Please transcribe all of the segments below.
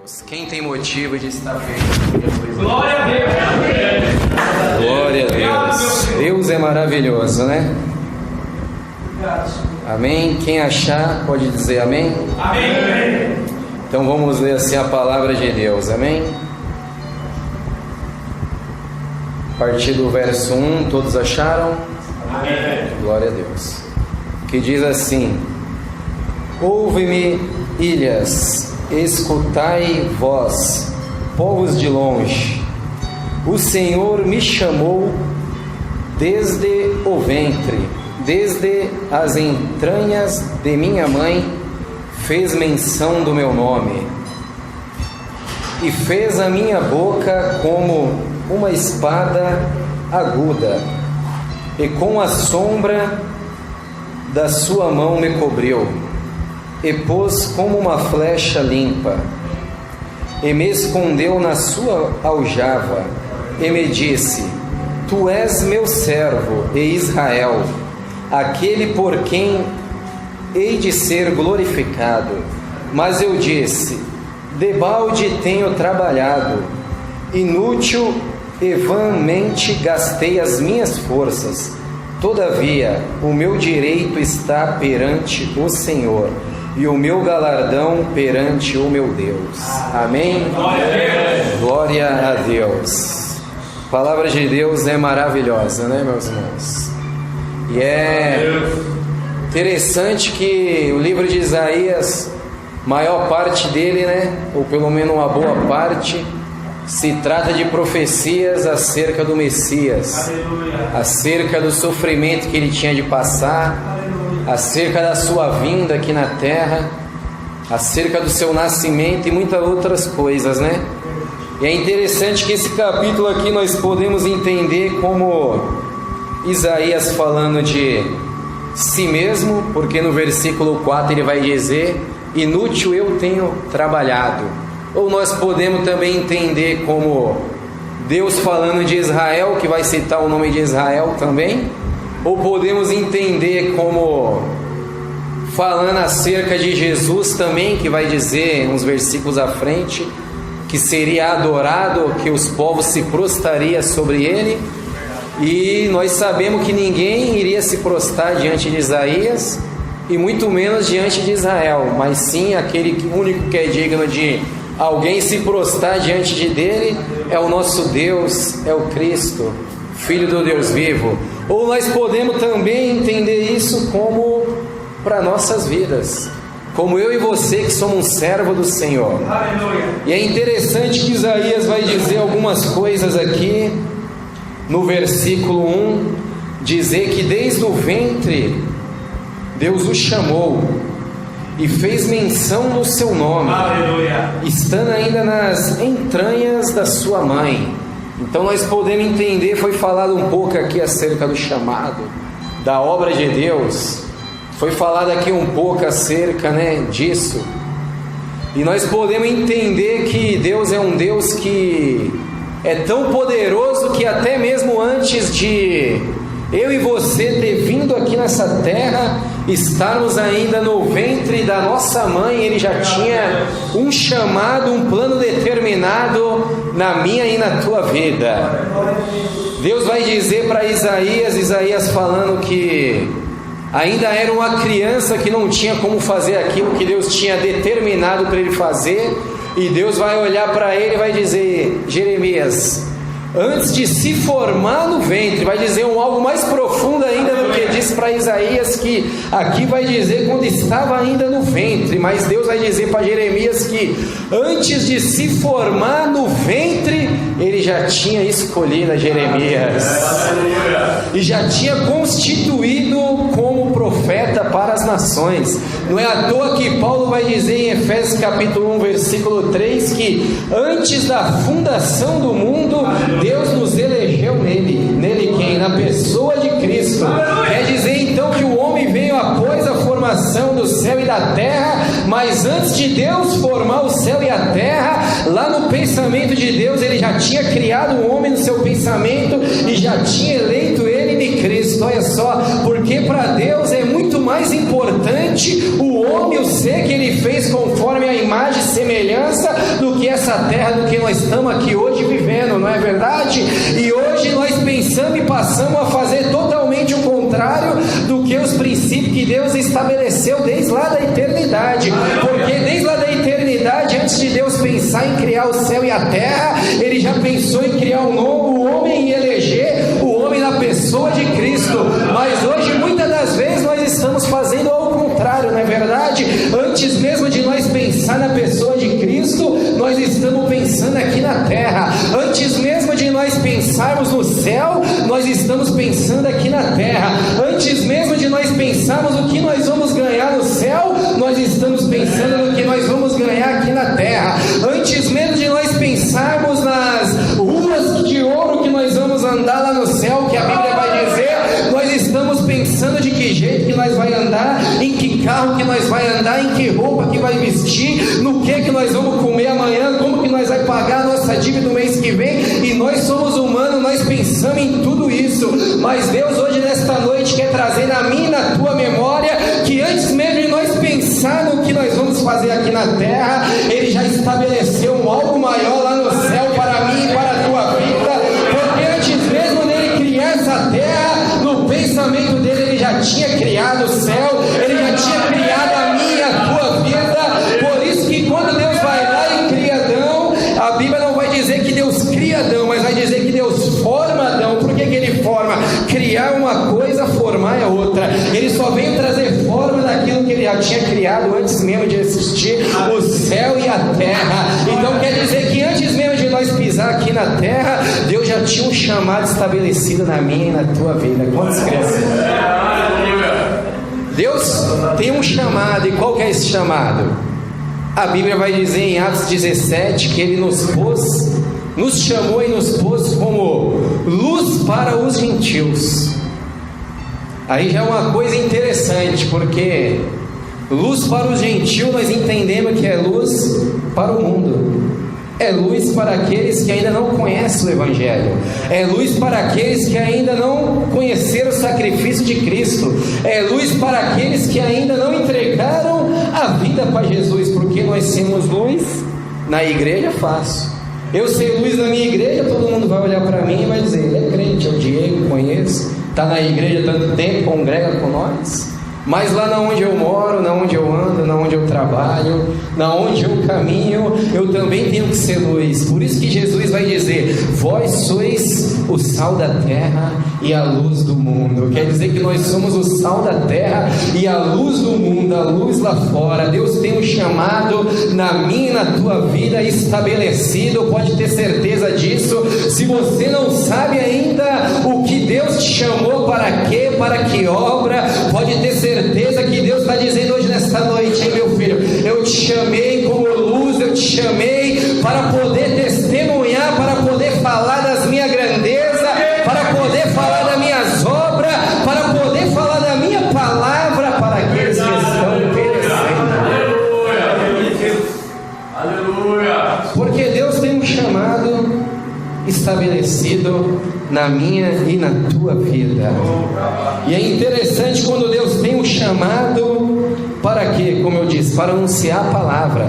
Deus. Quem tem motivo de estar feliz? Glória a Deus! Glória a Deus! Deus é maravilhoso, né? Amém? Quem achar pode dizer amém? Amém! Então vamos ler assim a palavra de Deus, amém? A partir do verso 1, todos acharam? Amém! Glória a Deus. Que diz assim: Ouve-me, ilhas, escutai vós, povos de longe. O Senhor me chamou desde o ventre, desde as entranhas de minha mãe, fez menção do meu nome, e fez a minha boca como uma espada aguda, e com a sombra da sua mão me cobriu, e pôs como uma flecha limpa, e me escondeu na sua aljava, e me disse: Tu és meu servo, e Israel, aquele por quem hei de ser glorificado. Mas eu disse: debalde tenho trabalhado, inútil e vãmente gastei as minhas forças. Todavia, o meu direito está perante o Senhor, e o meu galardão perante o meu Deus. Amém? Glória a Deus! Glória a Deus. A palavra de Deus é maravilhosa, né, meus irmãos? E é interessante que o livro de Isaías, maior parte dele, né, ou pelo menos uma boa parte, se trata de profecias acerca do Messias, acerca do sofrimento que ele tinha de passar, acerca da sua vinda aqui na terra, acerca do seu nascimento e muitas outras coisas, né? E é interessante que esse capítulo aqui nós podemos entender como Isaías falando de si mesmo, porque no versículo 4 ele vai dizer: inútil eu tenho trabalhado. Ou nós podemos também entender como Deus falando de Israel, que vai citar o nome de Israel também. Ou podemos entender como falando acerca de Jesus também, que vai dizer uns versículos à frente que seria adorado, que os povos se prostrariam sobre ele. E nós sabemos que ninguém iria se prostrar diante de Isaías, e muito menos diante de Israel, mas sim aquele único que é digno de alguém se prostrar diante de dele é o nosso Deus, é o Cristo, Filho do Deus vivo. Ou nós podemos também entender isso como para nossas vidas, como eu e você que somos um servo do Senhor. Aleluia! E é interessante que Isaías vai dizer algumas coisas aqui no versículo 1, dizer que desde o ventre Deus o chamou e fez menção do seu nome, Aleluia! estando ainda nas entranhas da sua mãe. Então nós podemos entender, foi falado um pouco aqui acerca do chamado, da obra de Deus, foi falado aqui um pouco acerca, né, disso. E nós podemos entender que Deus é um Deus que é tão poderoso que até mesmo antes de eu e você ter vindo aqui nessa terra, estarmos ainda no ventre da nossa mãe, Ele já tinha um chamado, um plano determinado na minha e na tua vida. Deus vai dizer para Isaías falando que ainda era uma criança que não tinha como fazer aquilo que Deus tinha determinado para ele fazer, e Deus vai olhar para ele e vai dizer: Jeremias, antes de se formar no ventre, vai dizer algo mais profundo ainda do que disse para Isaías, que aqui vai dizer quando estava ainda no ventre, mas Deus vai dizer para Jeremias que antes de se formar no ventre, ele já tinha escolhido a Jeremias e já tinha constituído como profeta para as nações. Não é à toa que Paulo vai dizer em Efésios capítulo 1 versículo 3 que antes da fundação do mundo Deus nos elegeu nele quem? Na pessoa de Cristo. Quer dizer então que o homem veio após a formação do céu e da terra, mas antes de Deus formar o céu e a terra, lá no pensamento de Deus, Ele já tinha criado o homem no seu pensamento e já tinha eleito ele de Cristo. Olha só, porque para Deus é muito mais importante o homem, o ser que Ele fez conforme a imagem e semelhança, do que essa terra, do que nós estamos aqui hoje vivendo, não é verdade? E hoje nós pensamos e passamos a fazer totalmente o contrário do que os princípios que Deus estabeleceu desde lá da eternidade. Porque desde lá da eternidade, antes de Deus pensar em criar o céu e a terra, Ele já pensou em criar um novo homem e eleger o homem na pessoa de Cristo. Mas hoje, muitas das vezes, nós estamos fazendo ao contrário, não é verdade? Antes mesmo de nós pensar na pessoa de Cristo, nós estamos pensando aqui na terra. Antes mesmo de nós pensarmos no céu, nós estamos pensando aqui na terra. Antes mesmo de nós pensarmos o que nós vamos ganhar no céu, nós estamos pensando no que nós vamos ganhar aqui na terra. Antes mesmo de nós pensarmos nas ruas de ouro que nós vamos andar lá no céu, que a Bíblia vai dizer, nós estamos pensando de que jeito que nós vai andar, em que carro que nós vai andar, em que roupa que vai vestir, no que nós vamos comer amanhã, como que nós vai pagar a nossa dívida no mês que vem. E nós somos humanos, nós pensamos em tudo isso. Mas Deus hoje nesta noite quer trazer na minha e na tua memória que antes mesmo de nós pensar no que nós vamos fazer aqui na terra, Ele já estabeleceu um algo maior lá no céu para mim e para a tua vida. Porque antes mesmo dele criar essa terra, no pensamento dele Ele já tinha criado o céu, Ele já tinha criado a minha e a tua vida. Por isso que quando Deus vai lá e cria Adão, a Bíblia não vai dizer que Deus cria Adão, mas vai dizer que Deus forma Adão. Por que Ele forma? Criar uma coisa, formar é outra. Ele só veio trazer forma daquilo que Ele já tinha criado antes mesmo de existir o céu e a terra. Então quer dizer que antes mesmo de nós pisar aqui na terra, Deus já tinha um chamado estabelecido na minha e na tua vida. Quantos crescem? Deus tem um chamado. E qual que é esse chamado? A Bíblia vai dizer em Atos 17 que Ele nos chamou e nos pôs como luz para os gentios. Aí já é uma coisa interessante, porque luz para os gentios nós entendemos que é luz para o mundo. É luz para aqueles que ainda não conhecem o Evangelho. É luz para aqueles que ainda não conheceram o sacrifício de Cristo. É luz para aqueles que ainda não entregaram a vida para Jesus. Porque nós sermos luz na igreja é fácil. Eu ser luz na minha igreja, todo mundo vai olhar para mim e vai dizer: ele é crente, é o Diego, conheço, está na igreja há tanto tempo, congrega com nós. Mas lá na onde eu moro, na onde eu ando, na onde eu trabalho, na onde eu caminho, eu também tenho que ser luz. Por isso que Jesus vai dizer: vós sois o sal da terra e a luz do mundo. Quer dizer que nós somos o sal da terra e a luz do mundo, a luz lá fora. Deus tem um chamado na minha e na tua vida estabelecido, pode ter certeza disso. Se você não sabe ainda o que Deus te chamou, para quê, para que obra, pode ter certeza que Deus está dizendo hoje nesta noite: hein, meu filho, eu te chamei como luz, eu te chamei para poder testemunhar, para poder falar das minhas grandezas, para poder falar das minhas obras, para poder falar da minha palavra para aqueles que estão perecendo. Aleluia! Porque Deus tem um chamado estabelecido na minha e na tua vida. E é interessante quando Deus tem um chamado para quê? Como eu disse, para anunciar a palavra.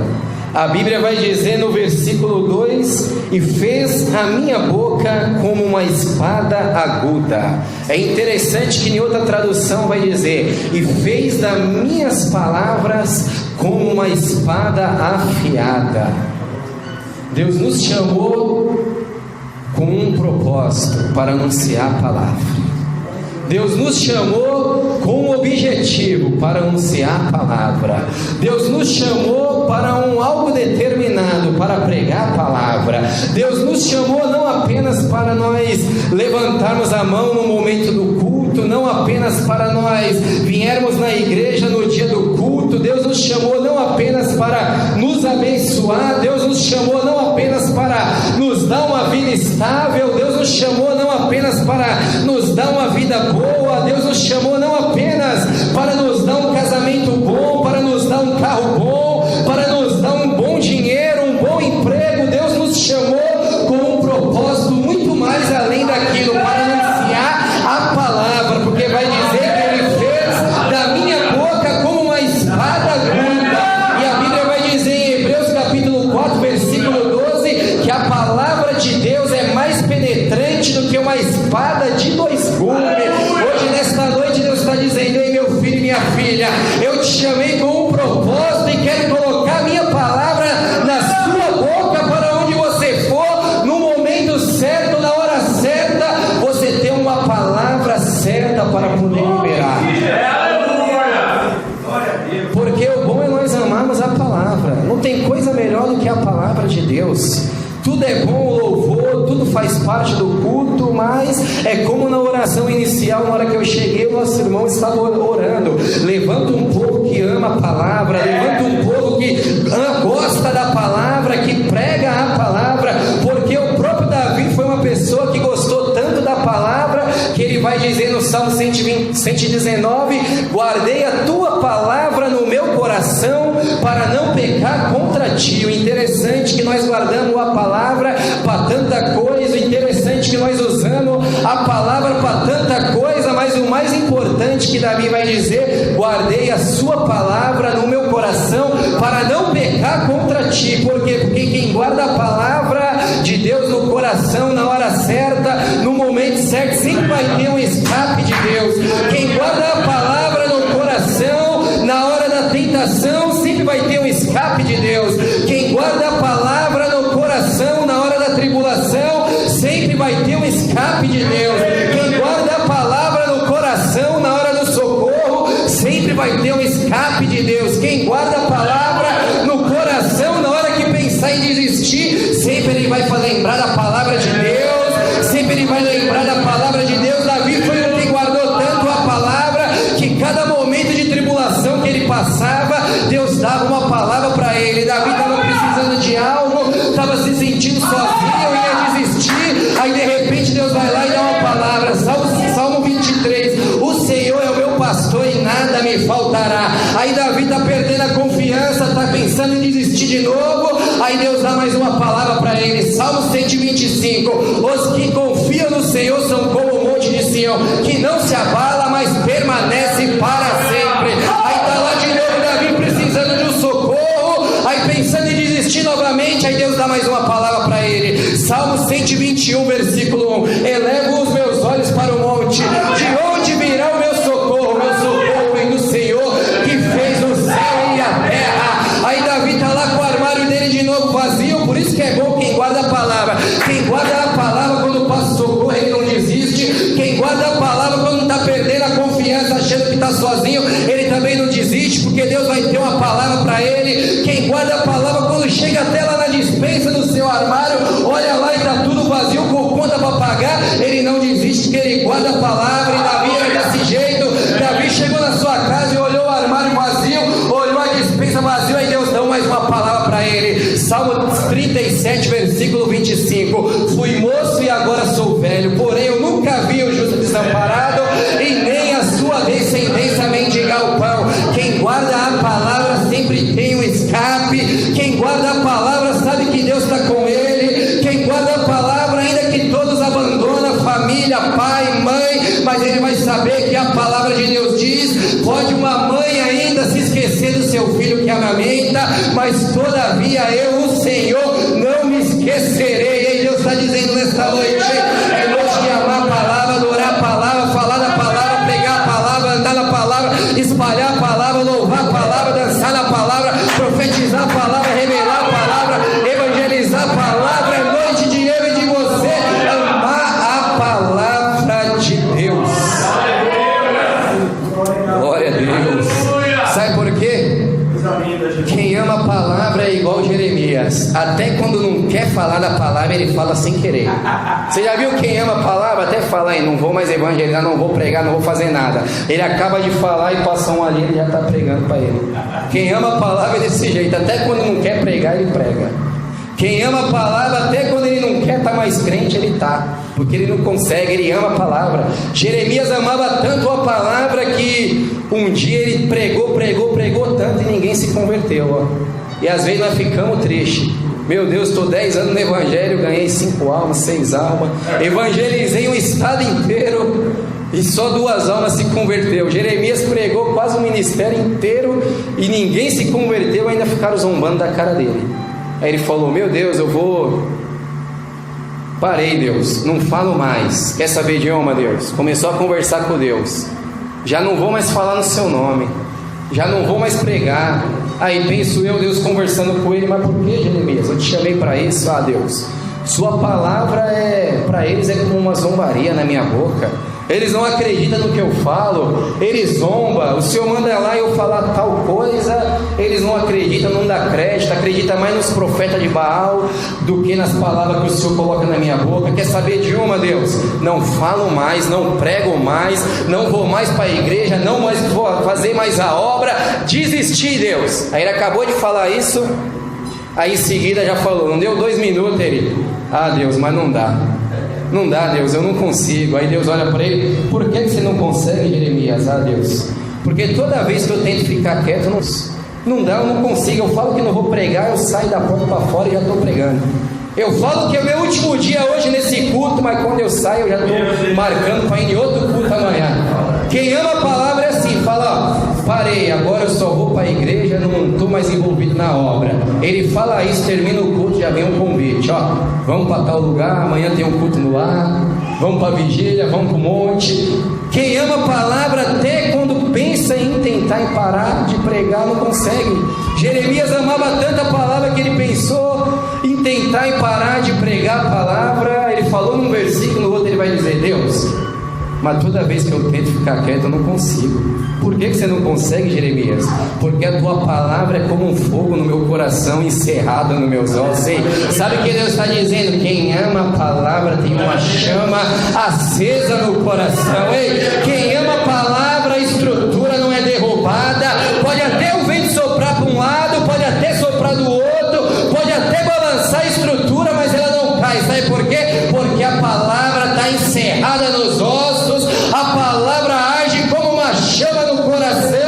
A Bíblia vai dizer no versículo 2: e fez a minha boca como uma espada aguda. É interessante que em outra tradução vai dizer: e fez das minhas palavras como uma espada afiada. Deus nos chamou com um propósito, para anunciar a palavra. Deus nos chamou com um objetivo, para anunciar a palavra. Deus nos chamou para algo determinado, para pregar a palavra. Deus nos chamou não apenas para nós levantarmos a mão no momento do culto, não apenas para nós viermos na igreja no dia do culto. Deus nos chamou não apenas para nos abençoar. Deus nos chamou não apenas para nos dar uma vida estável. Deus nos chamou não apenas para nos dar uma vida boa. Deus nos chamou não apenas para nos dar um casamento bom, para nos dar um carro bom, para nos dar um bom dinheiro, um bom emprego. Deus nos chamou com um propósito muito mais além daquilo, para anunciar a palavra. espada de dois gumes. Hoje, nesta noite, Deus está dizendo: ei, meu filho e minha filha, eu te chamei com um propósito e quero colocar minha palavra na sua boca, para onde você for, no momento certo, na hora certa, você tem uma palavra certa para poder liberar. Porque o bom é nós amarmos a palavra. Não tem coisa melhor do que a palavra de Deus. Tudo é bom, louvor, tudo faz parte do culto, mas é como na oração inicial, na hora que eu cheguei, o nosso irmão estava orando: levanta um povo que ama a palavra, levanta um povo que gosta da palavra, que prega a palavra, porque o próprio Davi foi uma pessoa que gostou tanto da palavra, que ele vai dizer no Salmo 119: guardei a tua palavra no meu coração, para não pecar contra ti. O interessante é que nós guardamos a palavra para tanta coisa, o interessante é que nós usamos a palavra para tanta coisa, mas o mais importante que Davi vai dizer: guardei a sua palavra no meu coração, para não pecar contra ti. Por quê? Porque quem guarda a palavra de Deus no coração, na hora certa, no momento certo, sempre vai ter um escape de Deus. Quem guarda a palavra no coração, na hora da tentação, sempre vai ter um escape de Deus. Quem guarda a palavra no coração, na hora da tribulação, sempre vai ter um escape de Deus. Quem guarda a palavra no coração, na hora do socorro, sempre vai ter um escape de Deus. Quem guarda a palavra no coração, na hora que pensar em desistir, sempre ele vai lembrar da palavra de Deus, sempre ele vai lembrar da palavra de Deus. Davi foi o que guardou tanto a palavra, que cada momento de tribulação que ele passava, Deus dava uma palavra para ele. Davi estava precisando de algo, estava se sentindo sozinho, ia desistir, aí de repente Deus vai lá e dá uma palavra. Salmo 23: o Senhor é o meu pastor e nada me faltará. Aí Davi está perdendo a confiança, está pensando em desistir de novo, aí Deus dá mais uma palavra para ele. Salmo 125: os que confiam no Senhor são como o monte de Sião, que não se abala, mas permanece para sempre. Aí está lá de novo Davi precisando de um socorro, aí pensando em desistir novamente, aí Deus dá mais uma palavra para ele. Salmo 121, versículo 1: elevo os meus olhos para o monte, de onde virá o meu socorro? Meu socorro vem do Senhor, que fez o céu e a terra. Aí Davi está lá com o armário dele de novo vazio. Por isso que é bom quem guarda a palavra. Quem guarda a palavra, quando passa socorro, ele não desiste. Quem guarda a palavra, quando está perdendo a confiança, achando que está sozinho, ele também não desiste, porque Deus vai ter uma palavra para ele. Quem guarda a palavra, quando chega até lá na dispensa do seu armário, olha lá e está tudo vazio, com conta para pagar, ele não desiste, porque ele guarda a palavra. E Davi era desse jeito. Davi chegou na sua casa e olhou o armário vazio, olhou a dispensa vazia, aí Deus deu mais uma palavra para ele. Salmo 37, versículo 25: fui moço e agora sou velho, porém eu nunca vi o justo desamparado, e nem a sua descendência mendigar o pão. Quem guarda a palavra sempre tem um escape. Quem guarda a palavra sabe que Deus está com ele. Quem guarda a palavra, ainda que todos abandonam família, pai, mãe, mas ele vai saber que a palavra de Deus diz: pode uma mãe ainda se esquecer do seu filho que amamenta, mas todavia eu, o Senhor, não me esquecerei. E aí Deus está dizendo nesta noite: é noite de amar a palavra, adorar a palavra, falar da palavra, pregar a palavra, andar na palavra, espalhar a palavra, louvar a palavra, dançar na palavra, profetizar a palavra, revelar a palavra, evangelizar a palavra. É noite de eu e de você amar a palavra de Deus. Glória a Deus. Sabe por quê? Quem ama a palavra é igual Jeremias. Até quando não quer falar da palavra, ele fala sem querer. Você já viu quem ama a palavra? Até fala: não vou mais evangelizar, não vou pregar, não vou fazer nada. Ele acaba de falar e passa um ali, ele já está pregando para ele. Quem ama a palavra é desse jeito. Até quando não quer pregar, ele prega. Quem ama a palavra, até quando ele não quer estar mais crente, ele está, porque ele não consegue, ele ama a palavra. Jeremias amava tanto a palavra que um dia ele pregou tanto e ninguém se converteu, ó. E às vezes nós ficamos tristes. Meu Deus, estou 10 anos no evangelho, ganhei 5 almas, 6 almas, evangelizei um estado inteiro e só 2 almas se converteu. Jeremias pregou quase o ministério inteiro e ninguém se converteu, ainda ficaram zombando da cara dele. Aí ele falou: meu Deus, eu vou Parei, Deus, não falo mais. Quer saber de uma, Deus? Começou a conversar com Deus. Já não vou mais falar no seu nome, já não vou mais pregar. Aí penso eu, Deus conversando com ele, mas por que, Jeremias? Eu te chamei para isso. Deus, sua palavra para eles é como uma zombaria na minha boca. Eles não acreditam no que eu falo, eles zombam. O Senhor manda lá eu falar tal coisa, eles não acreditam, não dá crédito, acredita mais nos profetas de Baal do que nas palavras que o Senhor coloca na minha boca. Quer saber de uma, Deus? Não falo mais, não prego mais, não vou mais para a igreja, não mais vou fazer mais a obra, desisti, Deus. Aí ele acabou de falar isso, aí em seguida já falou, não deu 2 minutos, ele, Deus, mas não dá. Não dá, Deus, eu não consigo. Aí Deus olha para ele, por que você não consegue, Jeremias? Deus, porque toda vez que eu tento ficar quieto, não dá, eu não consigo. Eu falo que não vou pregar, eu saio da porta para fora e já estou pregando. Eu falo que é o meu último dia hoje nesse culto, mas quando eu saio eu já estou marcando para ir em outro culto amanhã. Quem ama a palavra é assim, fala, parei, agora eu só vou para a igreja, não estou mais envolvido na obra. Ele fala isso, termina o culto, já vem um convite, vamos para tal lugar, amanhã tem um culto no lar, vamos para a vigília, vamos para o monte. Quem ama a palavra, até quando pensa em tentar em parar de pregar, não consegue. Jeremias amava tanto a palavra que ele pensou em tentar em parar de pregar a palavra. Ele falou num versículo, no outro ele vai dizer, Deus, mas toda vez que eu tento ficar quieto eu não consigo. Por que você não consegue, Jeremias? Porque a tua palavra é como um fogo no meu coração, encerrado nos meus ossos. Ei, sabe o que Deus está dizendo? Quem ama a palavra tem uma chama acesa no coração. Ei, quem ama a palavra, a estrutura não é derrubada. Pode até o vento soprar para um lado, pode até soprar do outro, pode até balançar a estrutura, mas ela não cai. Sabe por quê? Porque a palavra está encerrada nos ossos, a palavra age como uma chama no coração,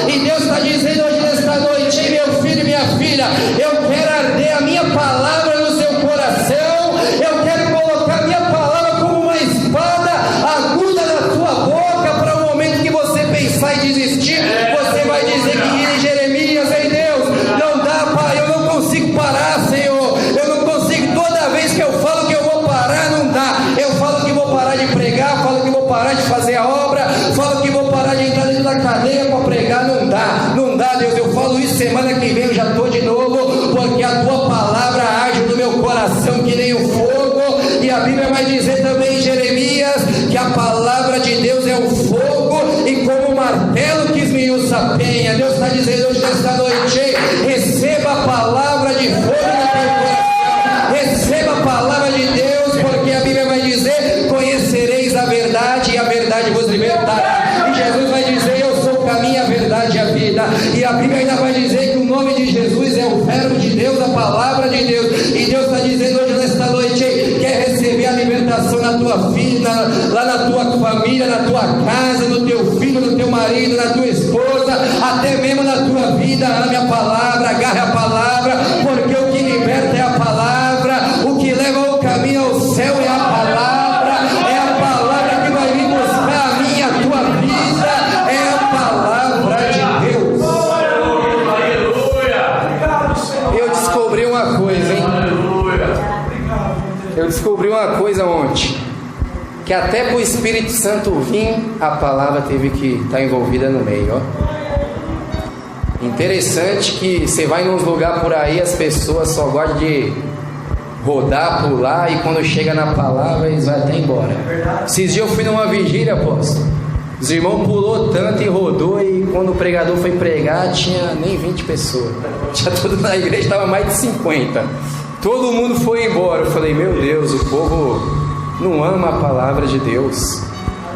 e Deus está dizendo hoje nesta noite, meu filho e minha filha, eu quero arder a minha palavra no seu coração, eu quero colocar a minha palavra como uma espada aguda na tua boca, para o momento que você pensar em desistir, você vai dizer que Jeremias, ei Deus, não dá, Pai, eu não consigo parar, Senhor, eu não consigo, toda vez que eu falo que eu vou parar, não dá, eu falo que vou parar de pregar, falo que vou parar de fazer a obra, falo que vou parar de entrar dentro da cadeia para pregar, não dá, Deus, eu falo isso, semana que vem eu já estou de novo, porque a tua palavra age no meu coração que nem o fogo, e a Bíblia vai dizer também em Jeremias, que a palavra de Deus é o fogo, e como o martelo que esmiuça a penha. Deus está dizendo hoje nesta noite, receba a palavra de fogo no teu coração, receba a palavra de Deus, porque a Bíblia vai dizer, conhecereis a verdade, e a verdade vos libertará. E Jesus vai dizer, eu sou o caminho, a verdade e a vida. E a Bíblia ainda vai dizer que o nome de Jesus é o verbo de Deus, a palavra de Deus. E Deus está dizendo hoje nesta noite, quer receber a libertação na tua vida, lá na tua família, na tua casa, no teu filho, no teu marido, na tua esposa, até mesmo na tua vida. Ame a palavra, agarre a palavra, porque o que liberta é a palavra, o que leva o caminho ao céu é a palavra, é a palavra que vai vir buscar a minha, a tua vida, é a palavra de Deus. Eu descobri uma coisa, hein? Eu descobri uma coisa ontem, que até para o Espírito Santo vir, a palavra teve que estar envolvida no meio, ó. Interessante que você vai nos lugares por aí, as pessoas só gostam de rodar, pular, e quando chega na palavra eles vão até embora. Esses dias eu fui numa vigília, apóstolo, os irmãos pulou tanto e rodou, e quando o pregador foi pregar tinha nem 20 pessoas, tinha tudo na igreja, estava mais de 50, todo mundo foi embora. Eu falei, meu Deus, o povo não ama a palavra de Deus,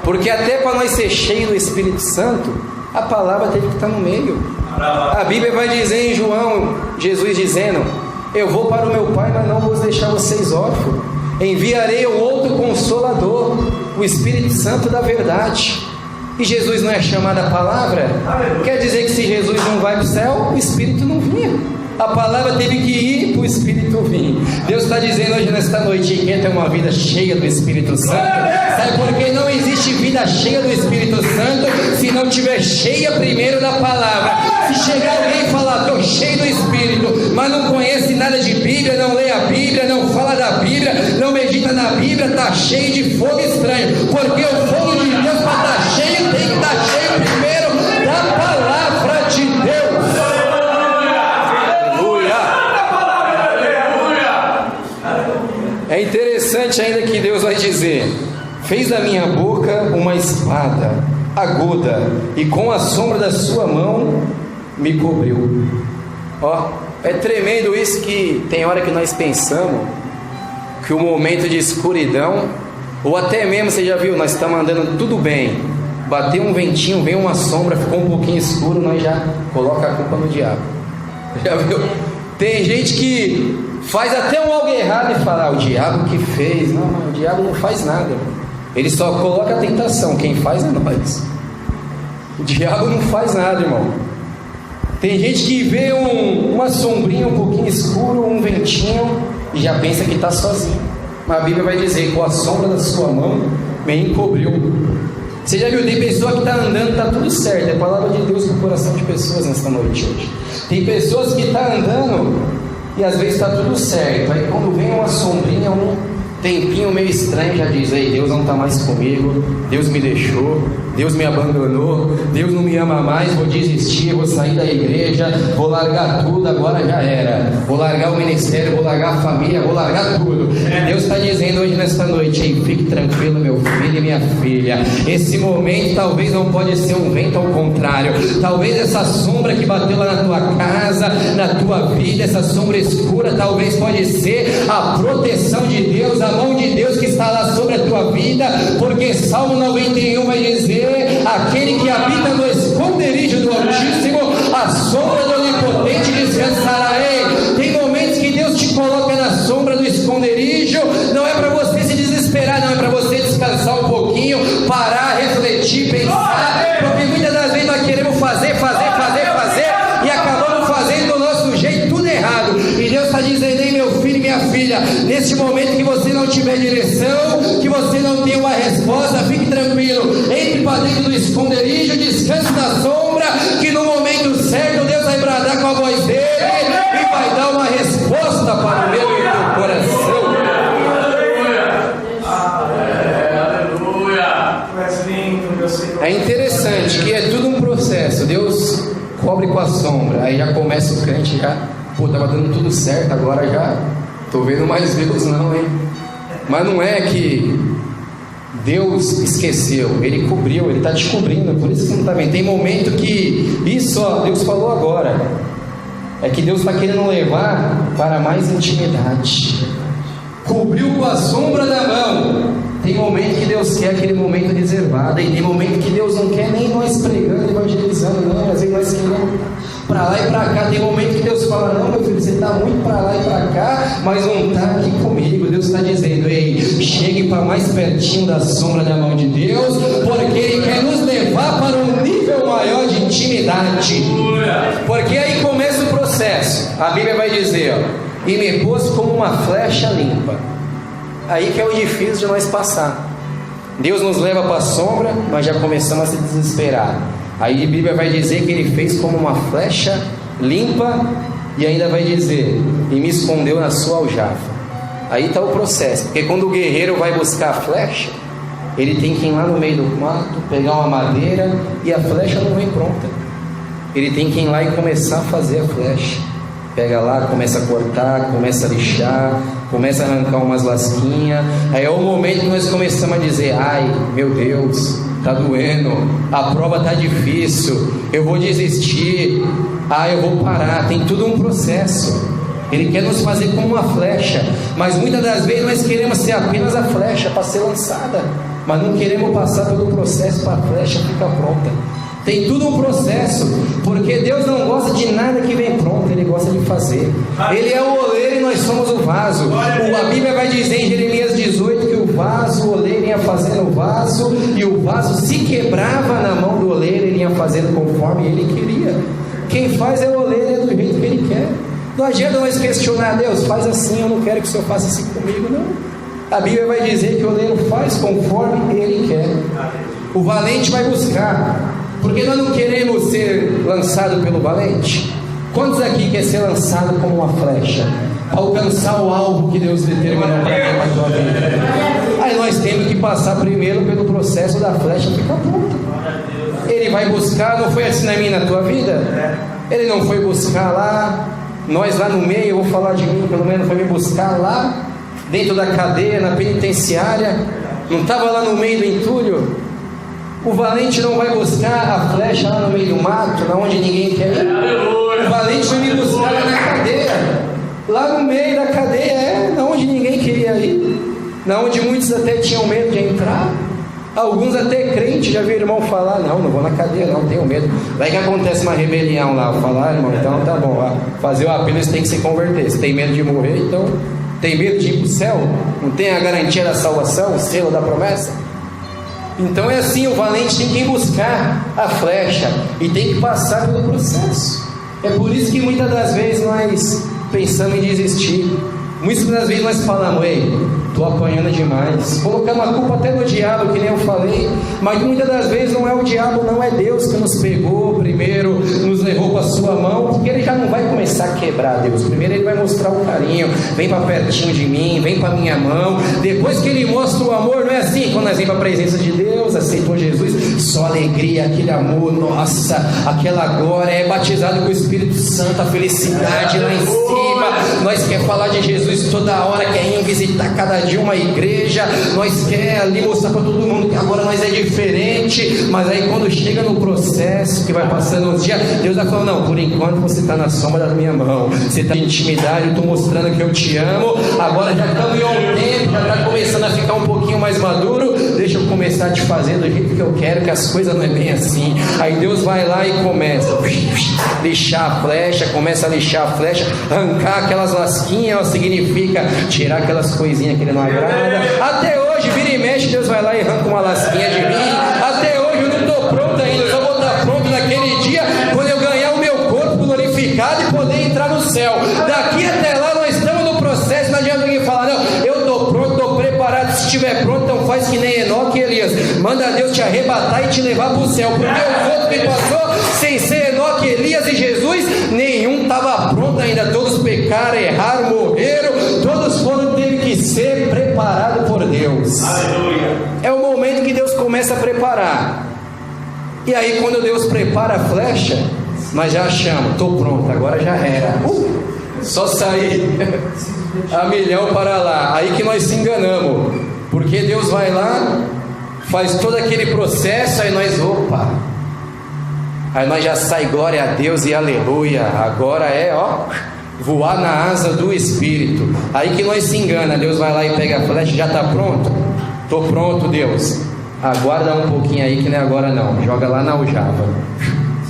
porque até para nós ser cheios do Espírito Santo, a palavra teve que estar no meio. A Bíblia vai dizer em João, Jesus dizendo, eu vou para o meu Pai, mas não vou deixar vocês órfãos, enviarei um outro Consolador, o Espírito Santo da verdade. E Jesus não é chamado a palavra? Quer dizer que se Jesus não vai para o céu, o Espírito não vinha. A palavra teve que ir para o Espírito vir. Deus está dizendo hoje nesta noite, quem tem uma vida cheia do Espírito Santo, sabe por que não existe vida cheia do Espírito Santo se não tiver cheia primeiro da palavra? Se chegar alguém e falar, estou cheio do Espírito, mas não conhece nada de Bíblia, não lê a Bíblia, não fala da Bíblia, não medita na na Bíblia está cheio de fogo estranho, porque o fogo de Deus para estar cheio tem que estar cheio primeiro da palavra de Deus. É interessante ainda que Deus vai dizer: fez da minha boca uma espada aguda, e com a sombra da sua mão me cobriu. Ó, é tremendo isso, que tem hora que nós pensamos que o momento de escuridão, ou até mesmo, você já viu, nós estamos andando tudo bem, bateu um ventinho, veio uma sombra, ficou um pouquinho escuro, nós já coloca a culpa no diabo. Já viu? Tem gente que faz até um algo errado e fala: o diabo que fez. Não, o diabo não faz nada, ele só coloca a tentação, quem faz é nós. O diabo não faz nada, irmão. Tem gente que vê uma sombrinha um pouquinho escuro, um ventinho, e já pensa que está sozinho. Mas a Bíblia vai dizer: com a sombra da sua mão me encobriu. Você já viu, tem pessoa que está andando, está tudo certo. É a palavra de Deus no coração de pessoas nesta noite hoje. Tem pessoas que estão andando e às vezes está tudo certo. Aí quando vem uma sombrinha, um tempinho meio estranho, já diz: ei, Deus não está mais comigo, Deus me deixou, Deus me abandonou, Deus não me ama mais, vou desistir, vou sair da igreja, vou largar tudo, agora já era, vou largar o ministério, vou largar a família, vou largar tudo. E Deus está dizendo hoje nesta noite: ei, fique tranquilo, meu filho e minha filha, esse momento talvez não pode ser um vento, ao contrário, talvez essa sombra que bateu lá na tua casa, na tua vida, essa sombra escura, talvez pode ser a proteção de Deus, a mão de Deus que está lá sobre a tua vida, porque Salmo 91 vai dizer: aquele que habita no esconderijo do Altíssimo, a sombra do Onipotente descansará. Ei, tem momentos que Deus te coloca na sombra do esconderijo, não é para você se desesperar, não, é para você descansar um pouquinho, parar, refletir, pensar, porque muitas das vezes nós queremos fazer, e acabamos fazendo do nosso jeito tudo errado. E Deus está dizendo: ei, meu filho e minha filha, neste momento que você não tiver direção, que você não tem uma resposta, fique tranquilo, entre para dentro do esconderijo, descanse na sombra, que no momento certo Deus vai bradar com a voz dele e vai dar uma resposta para o meu e o teu coração. É interessante que é tudo um processo. Deus cobre com a sombra, aí já começa o crente, já, pô, estava dando tudo certo, agora já estou vendo mais Deus não, hein? Mas não é que Deus esqueceu, Ele cobriu, Ele está te cobrindo, por isso que você não está vendo. Tem momento que, isso ó, Deus falou agora, é que Deus está querendo levar para mais intimidade. Cobriu com a sombra da mão. Tem momento que Deus quer aquele momento reservado, e tem momento que Deus não quer nem nós pregando, evangelizando, não. Às vezes nós queremos para lá e para cá. Tem momento que Deus fala: não, meu filho, você está muito para lá e para cá, mas não está aqui comigo. Deus está dizendo: ei, chegue para mais pertinho da sombra da mão de Deus, porque Ele quer nos levar para um nível maior de intimidade. Porque aí começa o processo. A Bíblia vai dizer: ó, e me pôs como uma flecha limpa. Aí que é o difícil de nós passar. Deus nos leva para a sombra, nós já começamos a se desesperar. Aí a Bíblia vai dizer que Ele fez como uma flecha limpa, e ainda vai dizer: e me escondeu na sua aljava. Aí está o processo, porque quando o guerreiro vai buscar a flecha, ele tem que ir lá no meio do mato, pegar uma madeira, e a flecha não vem pronta. Ele tem que ir lá e começar a fazer a flecha. Pega lá, começa a cortar, começa a lixar, começa a arrancar umas lasquinhas. Aí é o momento que nós começamos a dizer: ai, meu Deus, está doendo, a prova está difícil, eu vou desistir, eu vou parar. Tem tudo um processo. Ele quer nos fazer como uma flecha, mas muitas das vezes nós queremos ser apenas a flecha para ser lançada, mas não queremos passar pelo processo para a flecha ficar pronta. Tem tudo um processo, porque Deus não gosta de nada que vem pronto, Ele gosta de fazer. Ele é o oleiro e nós somos o vaso. A Bíblia vai dizer em Jeremias 18 que o vaso, o oleiro ia fazendo o vaso, e o vaso se quebrava na mão do oleiro, ele ia fazendo conforme ele queria. Quem faz é o oleiro, é do jeito que ele quer. Não adianta nós questionar: Deus, faz assim, eu não quero que o Senhor faça assim comigo, não. A Bíblia vai dizer que o oleiro faz conforme ele quer. O valente vai buscar. Porque nós não queremos ser lançados pelo valente. Quantos aqui quer ser lançado como uma flecha, alcançar o alvo que Deus determinou para a tua vida? passar primeiro pelo processo da flecha ficar pronta. Ele vai buscar, não foi assim na minha e na tua vida? Ele não foi buscar lá, nós lá no meio, eu vou falar de mim, pelo menos foi me buscar lá, dentro da cadeia, na penitenciária, não estava lá no meio do entulho? O valente não vai buscar a flecha lá no meio do mato, lá onde ninguém quer ir. O valente vai me buscar lá na cadeia, lá no meio da cadeia, lá onde ninguém queria ir, lá onde muitos até tinham medo de entrar. Alguns até crentes, já vi irmão falar, não vou na cadeia, não, tenho medo. Vai que acontece uma rebelião lá, falar, irmão, então tá bom, fazer o apelo, você tem que se converter. Você tem medo de morrer, então tem medo de ir para o céu? Não tem a garantia da salvação, o selo da promessa? Então é assim, o valente tem que ir buscar a flecha e tem que passar pelo processo. É por isso que muitas das vezes nós pensamos em desistir. Muitas das vezes nós falamos, ei, estou apanhando demais, colocamos a culpa até no diabo, que nem eu falei, mas muitas das vezes não é o diabo, não é Deus que nos pegou primeiro, nos levou para a sua mão, porque ele já não vai começar a quebrar Deus, primeiro ele vai mostrar o carinho, vem para pertinho de mim, vem para minha mão, depois que ele mostra o amor, não é assim, quando nós vem para a presença de Deus, aceitou Jesus, só alegria, aquele amor, nossa, aquela glória, é batizado com o Espírito Santo, a felicidade lá em cima, nós quer falar de Jesus toda hora, quer ir visitar cada dia uma igreja, nós quer ali mostrar para todo mundo que agora nós é diferente, mas aí quando chega no processo, que vai passando os dias, Deus vai falando, não, por enquanto você está na sombra da minha mão, você está em intimidade, eu estou mostrando que eu te amo, agora já estamos em um tempo, já está começando a ficar um pouquinho mais maduro, deixa eu começar a te fazer do jeito que eu quero, que as coisas não é bem assim. Aí Deus vai lá e começa lixar a flecha, começa a lixar a flecha, arrancar aquelas lasquinhas, significa tirar aquelas coisinhas que ele não agrada. Até hoje, vira e mexe, Deus vai lá e arranca uma lasquinha de mim. Até hoje eu não estou pronto ainda, eu só vou estar pronto naquele dia, quando eu ganhar o meu corpo glorificado e poder entrar no céu. Daqui até lá nós estamos no processo, não adianta alguém falar, não, eu estou pronto, estou preparado, se estiver pronto, então faz que nem Enoque e Elias, manda Deus te arrebatar e te levar para o céu, porque os outros que passou, sem ser Enoque, Elias e Jesus, nenhum estava pronto ainda, todos pecaram, erraram, morreram, todos teve que ser preparado por Deus. Aleluia. É o momento que Deus começa a preparar, e aí quando Deus prepara a flecha, nós já achamos, estou pronto, agora já era, só sair a milhão para lá. Aí que nós se enganamos, porque Deus vai lá, faz todo aquele processo, aí nós, aí nós já sai glória a Deus e aleluia, agora é voar na asa do Espírito. Aí que nós se engana, Deus vai lá e pega a flecha, já está pronto? Estou pronto, Deus, aguarda um pouquinho aí que não é agora não, joga lá na aljava,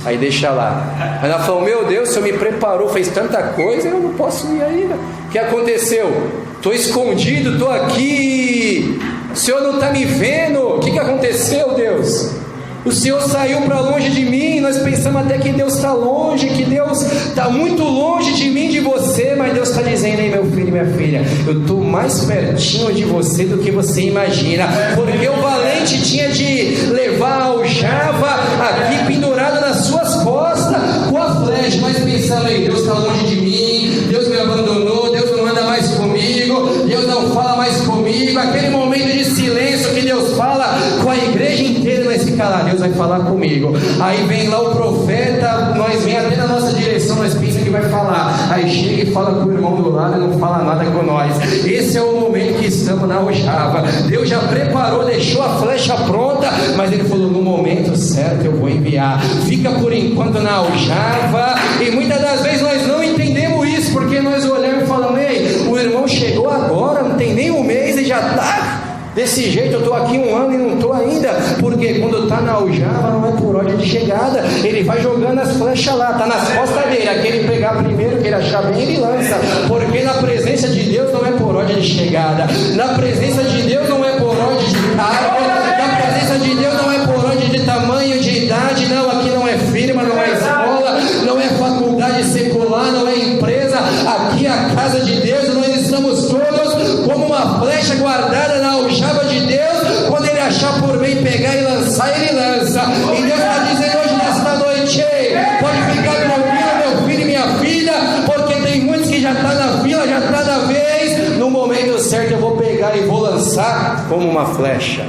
aí deixa lá. Aí ela falou, meu Deus, o Senhor me preparou, fez tanta coisa, eu não posso ir ainda. O que aconteceu? Estou escondido, estou aqui, o Senhor não está me vendo. O que aconteceu, Deus? O Senhor saiu para longe de mim. Nós pensamos até que Deus está longe, que Deus está muito longe de mim, de você, mas Deus está dizendo, ei meu filho e minha filha, eu estou mais pertinho de você do que você imagina, porque o valente tinha de levar a aljava aqui pendurada nas suas costas com a flecha, mas pensando, ei, Deus está longe de mim, Deus me abandonou, Deus não anda mais comigo, Deus não fala mais comigo. Aquele momento de silêncio que Deus fala com a igreja inteira, nós fica lá, Deus vai falar comigo. Aí vem lá o profeta, nós vem até na nossa direção, nós pensamos que vai falar, aí chega e fala com o irmão do lado e não fala nada com nós. Esse é o momento que estamos na aljava. Deus já preparou, deixou a flecha pronta, mas ele falou, no momento certo eu vou enviar. Fica por enquanto na aljava. E muitas das vezes nós não entendemos isso, porque nós olhamos e falamos, ei, o irmão chegou agora, não tem nem um mês e já está desse jeito. Eu estou aqui 1 ano e não estou ainda, porque quando está na aljava não é por ordem de chegada, ele vai jogando as flechas lá, está nas costas dele, aquele pegar primeiro, que ele achar bem, ele lança, porque na presença de Deus não é por ordem de chegada, na presença de Deus não é por ordem de carga, na presença de Deus não é por ordem de tamanho, de idade, não, aqui não é firma, não é escola, não é faculdade secular, não é empresa, aqui é a casa de Deus, e nós estamos todos como uma flecha guardada na aljava de Deus. Quando ele achar por bem pegar e lançar, ele lança. E Deus está dizendo hoje nesta noite, pode ficar tranquilo, meu filho e minha filha, porque tem muitos que já estão na fila, já está na vez. No momento certo eu vou pegar e vou lançar avançar como uma flecha.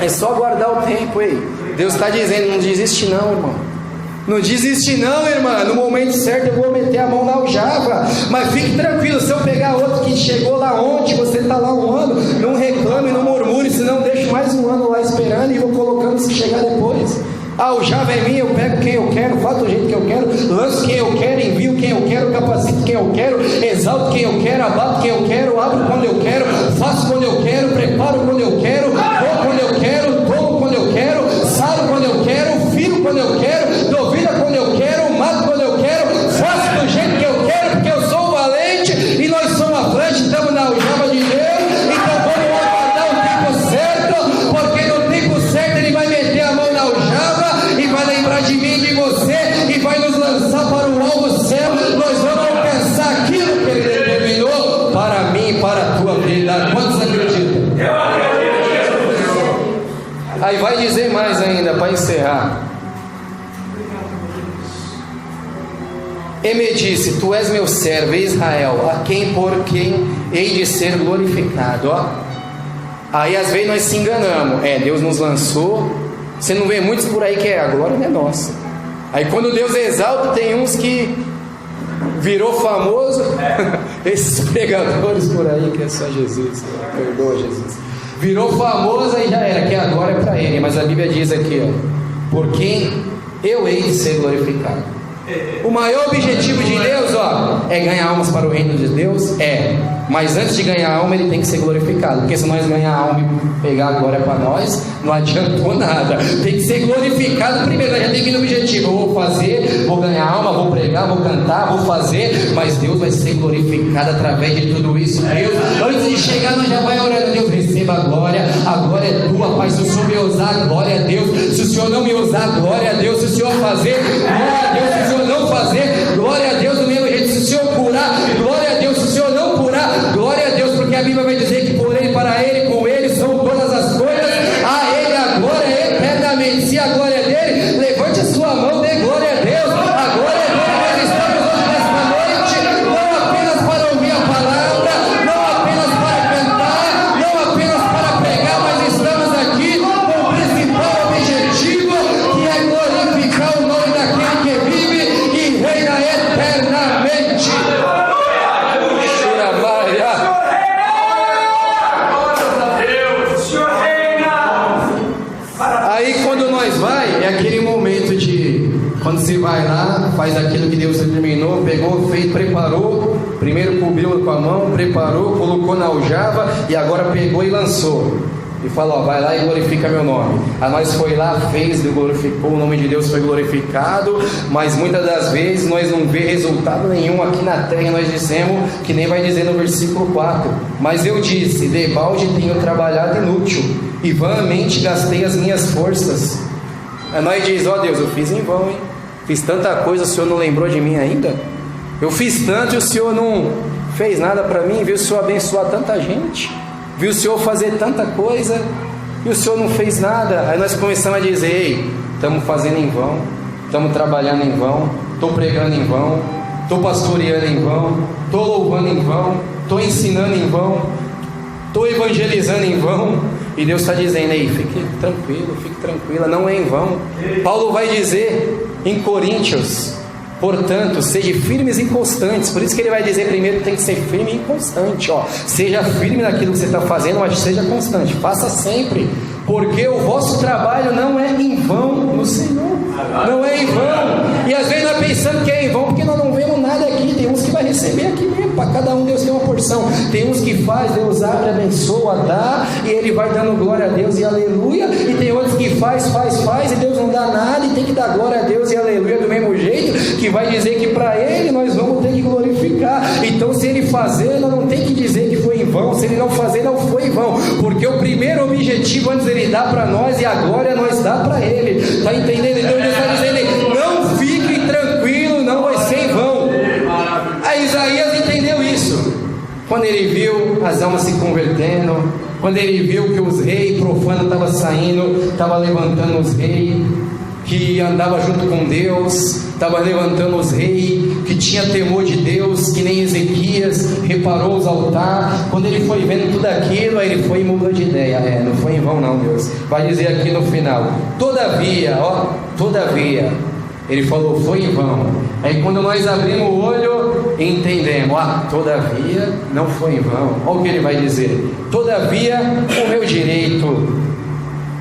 É só aguardar o tempo, ei. Deus está dizendo, não desiste não, irmão. Não desiste não, irmã. No momento certo eu vou meter a mão na aljava. Mas fique tranquilo, se eu pegar outro que chegou lá ontem, você está lá um ano, não reclame, não murmure, senão deixo mais um ano lá esperando e vou colocando se chegar depois. A aljava é minha, eu pego quem eu quero, faço do jeito que eu quero, lanço quem eu quero, envio quem eu quero, capacito quem eu quero, exalto quem eu quero, abato quem eu quero, abro quando eu quero, faço quando eu quero, preparo quando eu quero, dou quando eu quero, tomo quando eu quero, saro quando eu quero, firo quando eu quero, dou vida quando eu quero, mato quando eu quero, faço do jeito que eu quero, porque eu sou valente e nós somos a flecha, estamos na aljava de Deus. Então vamos aguardar o tempo certo, porque no tempo certo Ele vai meter a mão na aljava e vai lembrar de mim e de você e vai nos lançar para o alto céu. Nós vamos alcançar aquilo que Ele determinou para mim e para a tua vida. Quantos acreditam? Eu acredito. Aí vai dizer mais ainda para encerrar. E me disse, tu és meu servo Israel, a quem por quem hei de ser glorificado. Ó. Aí às vezes nós se enganamos. Deus nos lançou. Você não vê muitos por aí que a glória não é nossa. Aí quando Deus exalta, tem uns que virou famoso. Esses pregadores por aí que é só Jesus. Perdoa, Jesus. Virou famoso e já era, que a glória é para Ele. Mas a Bíblia diz aqui, ó, por quem eu hei de ser glorificado. O maior objetivo de Deus, é ganhar almas para o reino de Deus? Mas antes de ganhar alma, Ele tem que ser glorificado. Porque se nós ganhar alma e pegar a glória para nós, não adiantou nada. Tem que ser glorificado primeiro. Já tem que ir no objetivo. Eu vou fazer, vou ganhar alma, vou pregar, vou cantar, vou fazer. Mas Deus vai ser glorificado através de tudo isso. Deus, antes de chegar, nós já vai orando. Deus, receba a glória é tua, Pai. Se o Senhor me usar, glória a Deus. Se o Senhor não me usar, glória a Deus. Se o Senhor fazer, glória a Deus. Se o Senhor não fazer, glória a Deus do mesmo jeito. Se o Senhor curar, glória a Deus. Se o Senhor não curar, glória a Deus, porque a Bíblia vai dizer que por Ele, para Ele, com Ele são todas as coisas. A Ele a glória eternamente. Se a glória é dele, levante a sua mão, dê glória a Deus. A glória é dele. Nós estamos hoje nesta noite, não apenas para ouvir a palavra, não apenas para cantar, não apenas para pregar, mas estamos aqui com o principal objetivo, que é glorificar o nome daquele que vive e reina eternamente. Aí quando nós vai, é aquele momento de quando você vai lá, faz aquilo que Deus determinou, pegou, fez, preparou, primeiro cobriu com a mão, preparou, colocou na aljava e agora pegou e lançou. E falou, vai lá e glorifica meu nome. Aí nós foi lá, fez, glorificou, o nome de Deus foi glorificado, mas muitas das vezes nós não vê resultado nenhum aqui na terra. Nós dissemos, que nem vai dizer no versículo 4, mas eu disse, debalde tenho trabalhado inútil, e vanamente gastei as minhas forças. Aí nós diz, Deus, eu fiz em vão, hein? Fiz tanta coisa, o Senhor não lembrou de mim ainda? Eu fiz tanto e o Senhor não fez nada para mim, viu o Senhor abençoar tanta gente, viu o Senhor fazer tanta coisa e o Senhor não fez nada. Aí nós começamos a dizer, ei, estamos fazendo em vão, estamos trabalhando em vão, estou pregando em vão, estou pastoreando em vão, estou louvando em vão, estou ensinando em vão, estou evangelizando em vão. E Deus está dizendo, ei, fique tranquilo, fique tranquila, não é em vão. Paulo vai dizer em Coríntios, portanto, sejam firmes e constantes. Por isso que ele vai dizer primeiro que tem que ser firme e constante. Seja firme naquilo que você está fazendo, mas seja constante, faça sempre, porque o vosso trabalho não é em vão no Senhor, não é em vão. E às vezes nós pensamos que é em vão porque nós não vemos nada aqui. Tem uns que vai receber aqui mesmo, para cada um Deus tem uma porção. Tem uns que faz, Deus abre, abençoa, dá, e Ele vai dando glória a Deus e aleluia. E tem outros que faz e Deus não dá nada e tem que dar glória a Deus e aleluia do mesmo jeito, que vai dizer que para Ele nós vamos ter que glorificar. Então se Ele fazer, nós não tem que dizer que foi em vão. Se Ele não fazer, não foi em vão, porque o primeiro objetivo antes Ele dá para nós, e a glória nós dá para Ele. Está entendendo? Então Deus está dizendo, não fique tranquilo, não vai ser em vão. Aí Isaías entendeu isso quando ele viu as almas se convertendo, quando ele viu que os reis profanos estavam saindo, estavam levantando os reis que andavam junto com Deus, estava levantando os reis, que tinha temor de Deus, que nem Ezequias reparou os altares. Quando ele foi vendo tudo aquilo, aí ele foi e mudou de ideia. Não foi em vão não, Deus. Vai dizer aqui no final, todavia, ele falou, foi em vão. Aí quando nós abrimos o olho, entendemos, todavia não foi em vão. Olha o que ele vai dizer, todavia o meu direito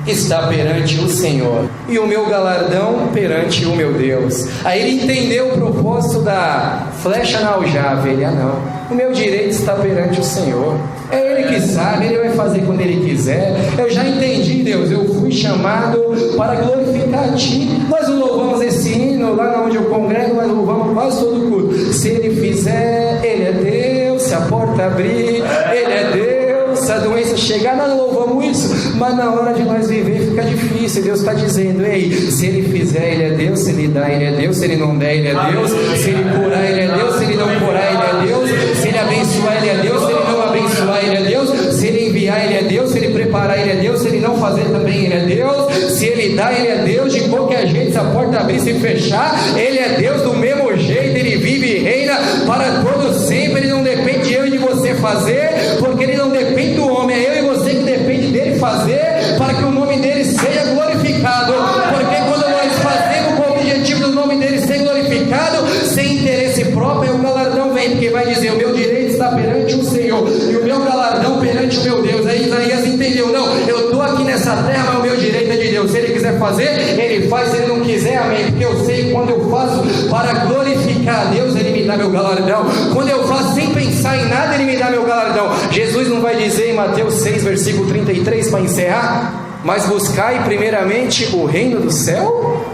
está perante o Senhor, e o meu galardão perante o meu Deus. Aí ele entendeu o propósito da flecha na aljava. Ele, não, o meu direito está perante o Senhor, é Ele que sabe, Ele vai fazer quando Ele quiser. Eu já entendi, Deus, eu fui chamado para glorificar a Ti. Nós louvamos esse hino lá onde eu congrego, nós louvamos quase todo o culto. Se Ele fizer, Ele é Deus. Se a porta abrir, Ele é Deus. Se a doença chegar, nós louvamos isso, mas na hora de nós viver fica difícil. Deus está dizendo, ei, se Ele fizer, Ele é Deus. Se Ele dá, Ele é Deus. Se Ele não der, Ele é Deus. Se Ele curar, Ele é Deus. Se Ele não curar, Ele é Deus. Se Ele abençoar, Ele é Deus. Se Ele não abençoar, Ele é Deus. Se Ele enviar, Ele é Deus. Se Ele preparar, Ele é Deus. Se Ele não fazer também, Ele é Deus. Se Ele dá, Ele é Deus. De qualquer jeito, se a porta abrir, se fechar, Ele é Deus do mesmo jeito. Ele vive e reina para todo sempre. Ele não depende de eu e de você fazer, porque Ele não depende do homem, é eu e você que depende dele fazer, para que o nome dele seja glorificado. Porque quando nós fazemos com o objetivo do nome dele ser glorificado, sem interesse próprio, o galardão vem, porque vai dizer, o meu direito está perante o Senhor, e o meu galardão perante o meu Deus. Aí Isaías entendeu, não, eu estou aqui nessa terra, mas o meu direito é de Deus. Se Ele quiser fazer, Ele faz. Se Ele não quiser, amém, porque eu sei que quando eu faço para glorificar a Deus, Ele me dá meu galardão. Quando eu faço sem pensar em nada, Ele me dá meu galardão. Jesus não vai dizer em Mateus 6, versículo 33, para encerrar, mas buscai primeiramente o reino do céu.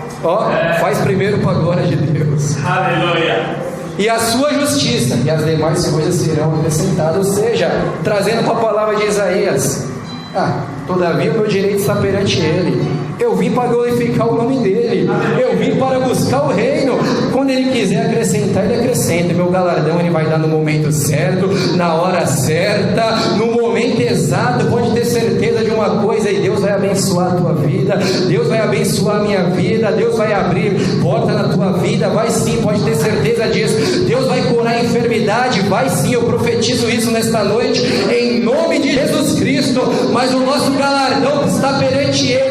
Faz primeiro para a glória de Deus. Aleluia. E a sua justiça, e as demais coisas serão acrescentadas. Ou seja, trazendo para a palavra de Isaías, todavia o meu direito está perante Ele. Eu vim para glorificar o nome dEle. Eu vim para buscar o reino. Quando Ele quiser acrescentar, Ele acrescenta. Meu galardão Ele vai dar no momento certo, na hora certa, no momento exato. Pode ter certeza de uma coisa, e Deus vai abençoar a tua vida. Deus vai abençoar a minha vida. Deus vai abrir porta na tua vida. Vai sim, pode ter certeza disso. Deus vai curar a enfermidade. Vai sim, eu profetizo isso nesta noite, em nome de Jesus Cristo. Mas o nosso galardão está perante Ele.